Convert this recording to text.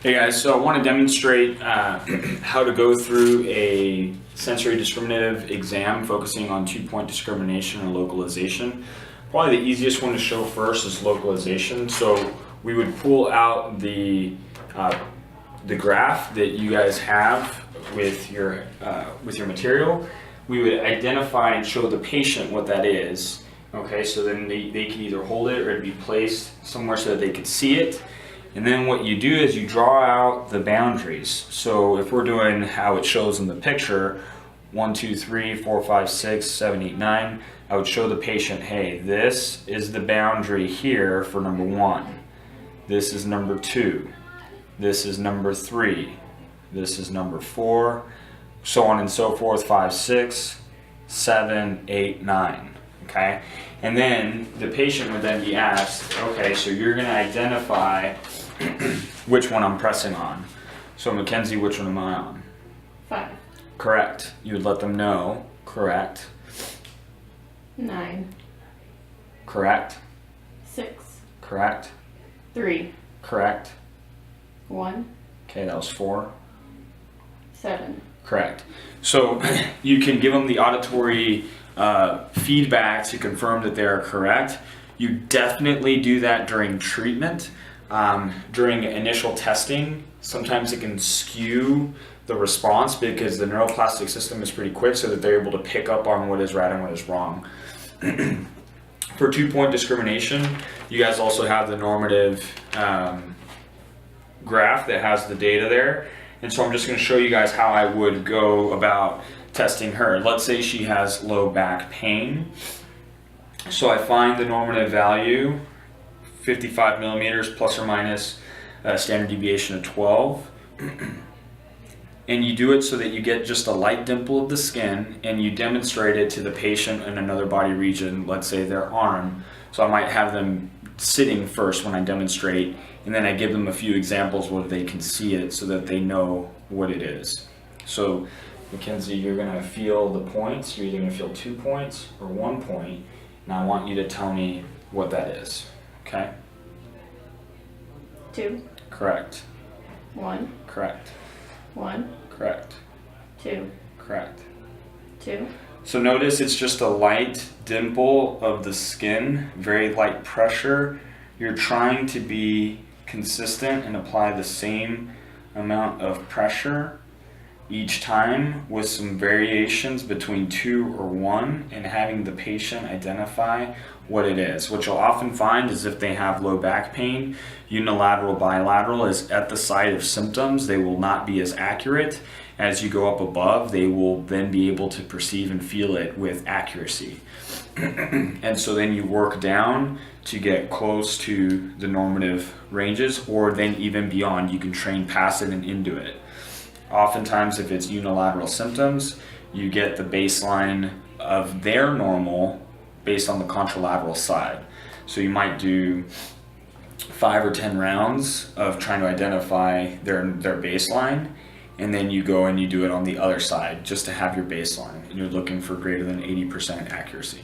Hey guys, so I want to demonstrate how to go through a sensory discriminative exam focusing on 2-point discrimination or localization. Probably the easiest one to show first is localization. So we would pull out the graph that you guys have with your material. We would identify and show the patient what that is. Okay, so then they can either hold it or it'd be placed somewhere so that they could see it. And then what you do is you draw out the boundaries. So if we're doing how it shows in the picture, 1, 2, 3, 4, 5, 6, 7, 8, 9, I would show the patient, hey, this is the boundary here for number 1. This is number 2. This is number 3. This is number 4, so on and so forth, 5, 6, 7, 8, 9. Okay, and then the patient would then be asked, okay, so you're going to identify which one I'm pressing on. So Mackenzie, which one am I on? 5. Correct. You would let them know. Correct. 9. Correct. 6. Correct. 3. Correct. 1. Okay, that was 4. 7. Correct. So you can give them the auditory feedback to confirm that they are correct. You definitely do that during treatment. During initial testing, sometimes it can skew the response because the neuroplastic system is pretty quick so that they're able to pick up on what is right and what is wrong. For 2-point discrimination, you guys also have the normative graph that has the data there. And so I'm just going to show you guys how I would go about testing her. Let's say she has low back pain. So I find the normative value, 55 millimeters plus or minus a standard deviation of 12. And you do it so that you get just a light dimple of the skin and you demonstrate it to the patient in another body region, let's say their arm. So I might have them sitting first when I demonstrate, and then I give them a few examples where they can see it so that they know what it is. So Mackenzie, you're going to feel the points. You're either going to feel 2 points or 1 point, and I want you to tell me what that is. Okay? 2. Correct. 1. Correct. 1. Correct. 2. Correct. 2. So notice it's just a light dimple of the skin, very light pressure. You're trying to be consistent and apply the same amount of pressure each time with some variations between 2 or 1 and having the patient identify what it is. What you'll often find is if they have low back pain, unilateral, bilateral is at the site of symptoms. They will not be as accurate. As you go up above, they will then be able to perceive and feel it with accuracy. And so then you work down to get close to the normative ranges, or then even beyond. You can train past it and into it. Oftentimes, if it's unilateral symptoms, you get the baseline of their normal based on the contralateral side. So you might do 5 or 10 rounds of trying to identify their baseline, and then you go and you do it on the other side just to have your baseline, and you're looking for greater than 80% accuracy.